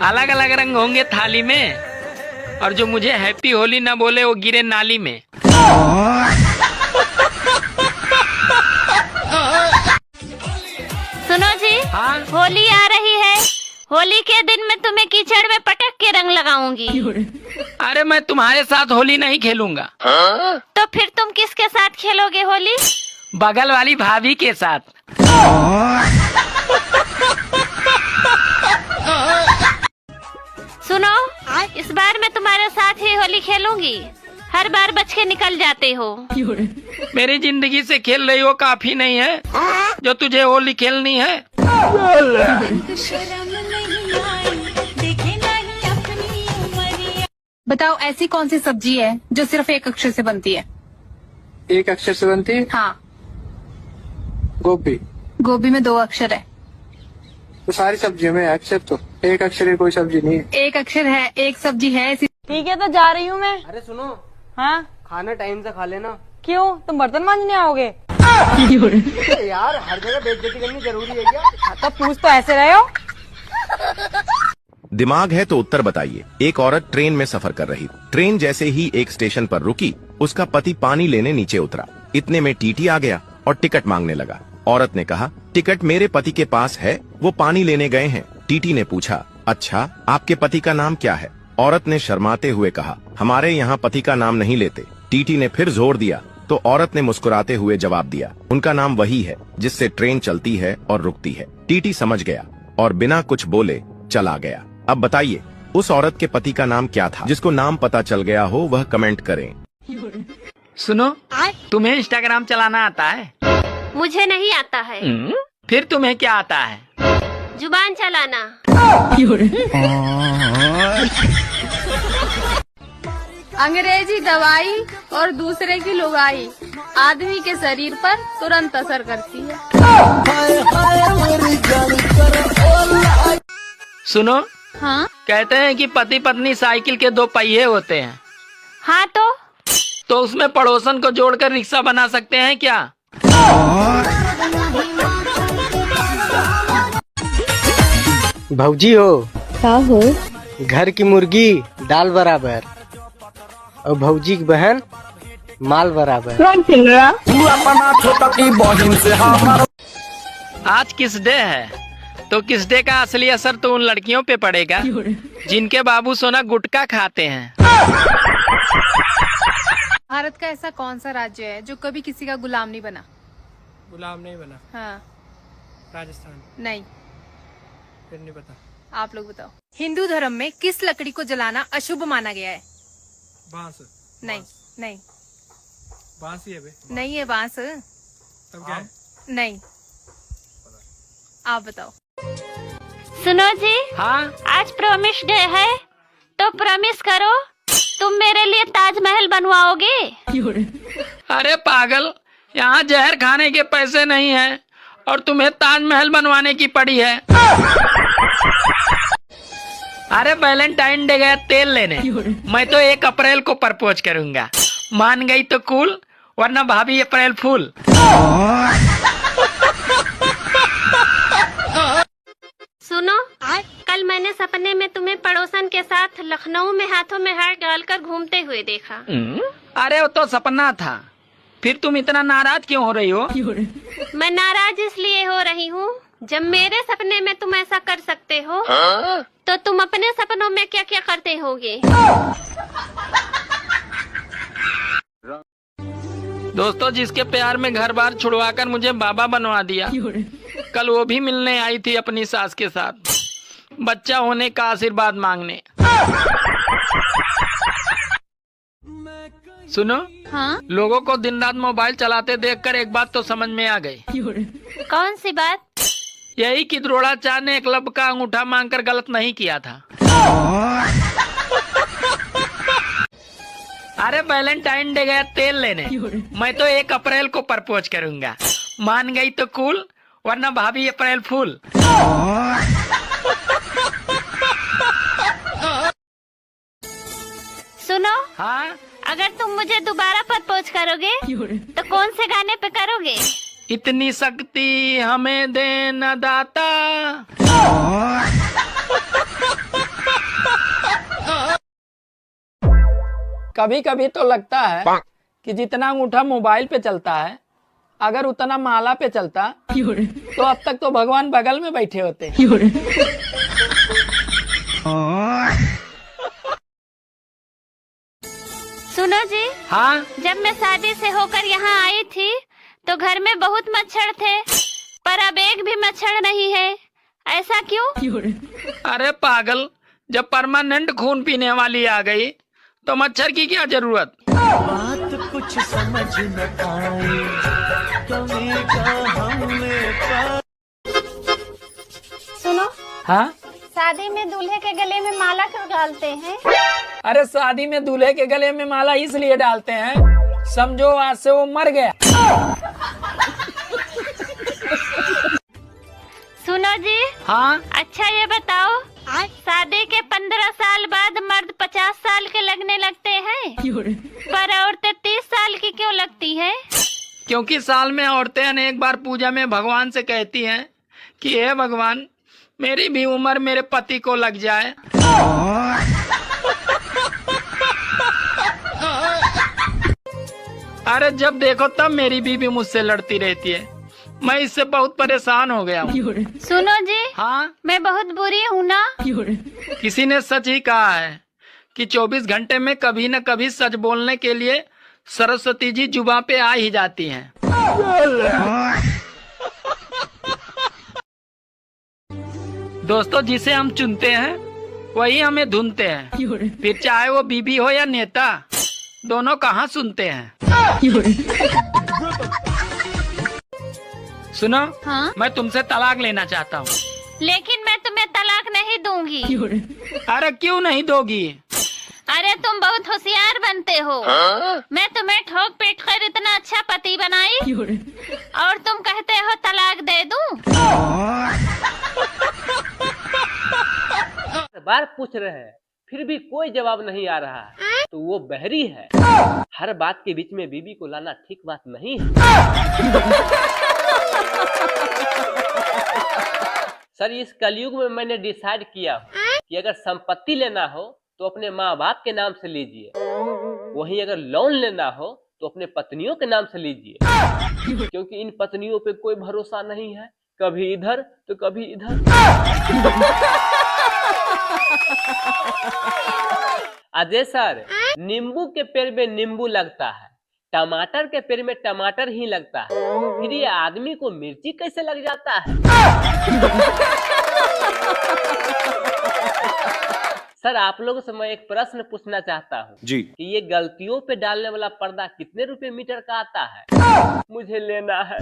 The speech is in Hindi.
अलग अलग रंग होंगे थाली में, और जो मुझे हैप्पी होली ना बोले वो गिरे नाली में। सुनो जी, हाँ? होली आ रही है। होली के दिन मैं तुम्हें कीचड़ में पटक के रंग लगाऊंगी। अरे मैं तुम्हारे साथ होली नहीं खेलूंगा। तो फिर तुम किसके साथ खेलोगे होली? बगल वाली भाभी के साथ। सुनो, इस बार मैं तुम्हारे साथ ही होली खेलूंगी। हर बार बच के निकल जाते हो। मेरी जिंदगी से खेल रही हो काफी नहीं है जो तुझे होली खेलनी है। बताओ ऐसी कौन सी सब्जी है जो सिर्फ एक अक्षर से बनती है? एक अक्षर से बनती है? हाँ। गोभी। गोभी में 2 अक्षर है। तो सारी सब्जियों में अक्षर, तो एक अक्षर की कोई सब्जी नहीं है। एक अक्षर है, एक सब्जी है। ठीक है तो जा रही हूँ मैं। अरे सुनो, हाँ खाना टाइम से खा लेना। क्यों, तुम बर्तन मांजने आओगे? यार हर जगह बेइज्जती करनी जरूरी है क्या? तो पूछ तो ऐसे रहे हो। दिमाग है तो उत्तर बताइए। एक औरत ट्रेन में सफर कर रही। ट्रेन जैसे ही एक स्टेशन पर रुकी, उसका पति पानी लेने नीचे उतरा। इतने में टीटी आ गया और टिकट मांगने लगा। औरत ने कहा, टिकट मेरे पति के पास है, वो पानी लेने गए हैं। टीटी ने पूछा, अच्छा आपके पति का नाम क्या है? औरत ने शर्माते हुए कहा, हमारे यहाँ पति का नाम नहीं लेते। टीटी ने फिर जोर दिया तो औरत ने मुस्कुराते हुए जवाब दिया, उनका नाम वही है जिससे ट्रेन चलती है और रुकती है। टीटी समझ गया और बिना कुछ बोले चला गया। अब बताइए उस औरत के पति का नाम क्या था? जिसको नाम पता चल गया हो वह कमेंट करें। सुनो, तुम्हें इंस्टाग्राम चलाना आता है? मुझे नहीं आता है। फिर तुम्हें क्या आता है? जुबान चलाना। अंग्रेजी दवाई और दूसरे की लुगाई आदमी के शरीर पर तुरंत असर करती है। सुनो, हाँ? कहते हैं कि पति पत्नी साइकिल के 2 पहिए होते हैं। हाँ तो उसमें पड़ोसन को जोड़कर रिक्शा बना सकते हैं क्या? भौजी हो? क्या हो? घर की मुर्गी दाल बराबर और भौजी की बहन माल बराबर। आज किस डे है? तो किस डे का असली असर तो उन लड़कियों पे पड़ेगा जिनके बाबू सोना गुटखा खाते हैं। भारत का ऐसा कौन सा राज्य है जो कभी किसी का गुलाम नहीं बना? गुलाम नहीं बना? हाँ। राजस्थान? नहीं। फिर नहीं पता। आप लोग बताओ। हिंदू धर्म में किस लकड़ी को जलाना अशुभ माना गया है? बांस? नहीं। नहीं। बांस ही है बे? नहीं है बांस। तब क्या है? नहीं। आप बताओ। सुनो जी, हाँ? आज प्रॉमिस डे है, तो प्रॉमिस करो तुम मेरे लिए ताजमहल बनवाओगे। अरे पागल, यहाँ जहर खाने के पैसे नहीं हैं और तुम्हें ताजमहल बनवाने की पड़ी है। अरे वैलेंटाइन डे गया तेल लेने, मैं तो 1 अप्रैल को प्रपोज करूंगा। मान गई तो कूल, वरना भाभी अप्रैल फूल। सुनो, कल मैंने सपने में तुम्हें पड़ोसन के साथ लखनऊ में हाथों में हाथ डालकर घूमते हुए देखा। अरे वो तो सपना था, फिर तुम इतना नाराज क्यों हो रही हो? मैं नाराज इसलिए हो रही हूँ, जब मेरे सपने में तुम ऐसा कर सकते हो, तो तुम अपने सपनों में क्या क्या करते होगे? दोस्तों, जिसके प्यार में घर बार छुड़वाकर मुझे बाबा बनवा दिया, कल वो भी मिलने आई थी अपनी सास के साथ, बच्चा होने का आशीर्वाद मांगने। सुनो, हाँ? लोगों को दिन रात मोबाइल चलाते देखकर एक बात तो समझ में आ गई। कौन सी बात? यही कि द्रोणाचार्य ने एकलव्य का अंगूठा मांगकर गलत नहीं किया था। अरे वैलेंटाइन डे गया तेल लेने, मैं तो 1 अप्रैल को प्रपोज करूंगा। मान गई तो कूल, वरना भाभी अप्रैल फूल। सुनो, हाँ? अगर तुम मुझे दोबारा प्रपोज करोगे तो कौन से गाने पे करोगे? इतनी शक्ति हमें देना दाता। कभी कभी तो लगता है कि जितना अंगूठा मोबाइल पे चलता है, अगर उतना माला पे चलता तो अब तक तो भगवान बगल में बैठे होते। सुनो जी, हाँ, जब मैं शादी से होकर यहाँ आई थी तो घर में बहुत मच्छर थे, पर अब एक भी मच्छर नहीं है। ऐसा क्यों? अरे पागल, जब परमानेंट खून पीने वाली आ गई तो मच्छर की क्या जरूरत। सुनो, हाँ, शादी में दूल्हे के गले में माला क्यों डालते हैं? अरे शादी में दूल्हे के गले में माला इसलिए डालते हैं, समझो आज से वो मर गया। सुनो जी, हाँ, अच्छा ये बताओ, शादी के 15 साल बाद मर्द 50 साल के लगने लगते हैं, पर औरतें 30 साल की क्यों लगती हैं? क्योंकि साल में औरतें अनेक बार पूजा में भगवान से कहती हैं कि हे भगवान, मेरी भी उम्र मेरे पति को लग जाए। अरे जब देखो तब मेरी बीवी मुझसे लड़ती रहती है, मैं इससे बहुत परेशान हो गया हूँ। सुनो जी, हाँ, मैं बहुत बुरी हूँ ना? किसी ने सच ही कहा है कि 24 घंटे में कभी न कभी सच बोलने के लिए सरस्वती जी जुबां पे आ ही जाती हैं। दोस्तों, जिसे हम चुनते हैं वही हमें ढूंढते हैं, फिर चाहे वो बीबी हो या नेता, दोनों कहाँ सुनते हैं। सुनो, हाँ? मैं तुमसे तलाक लेना चाहता हूँ। लेकिन मैं तुम्हें तलाक नहीं दूंगी। अरे क्यों नहीं दोगी? अरे तुम बहुत होशियार बनते हो। मैं तुम्हें ठोक पीट कर इतना अच्छा पति बनाई और तुम कहते हो तलाक दे दूं। बार पूछ रहे हैं फिर भी कोई जवाब नहीं आ रहा है, तो वो बहरी है। हर बात के बीच में बीबी को लाना ठीक बात नहीं है। सर, इस कलयुग में मैंने डिसाइड किया कि अगर संपत्ति लेना हो तो अपने माँ बाप के नाम से लीजिए, वहीं अगर लोन लेना हो तो अपने पत्नियों के नाम से लीजिए, क्योंकि इन पत्नियों पे कोई भरोसा नहीं है, कभी इधर तो कभी इधर। अजय सर, नींबू के पेड़ में नींबू लगता है, टमाटर के पेड़ में टमाटर ही लगता है, फिर ये आदमी को मिर्ची कैसे लग जाता है? सर, आप लोगों से मैं एक प्रश्न पूछना चाहता हूँ जी, कि ये गलतियों पे डालने वाला पर्दा कितने रुपए मीटर का आता है? मुझे लेना है।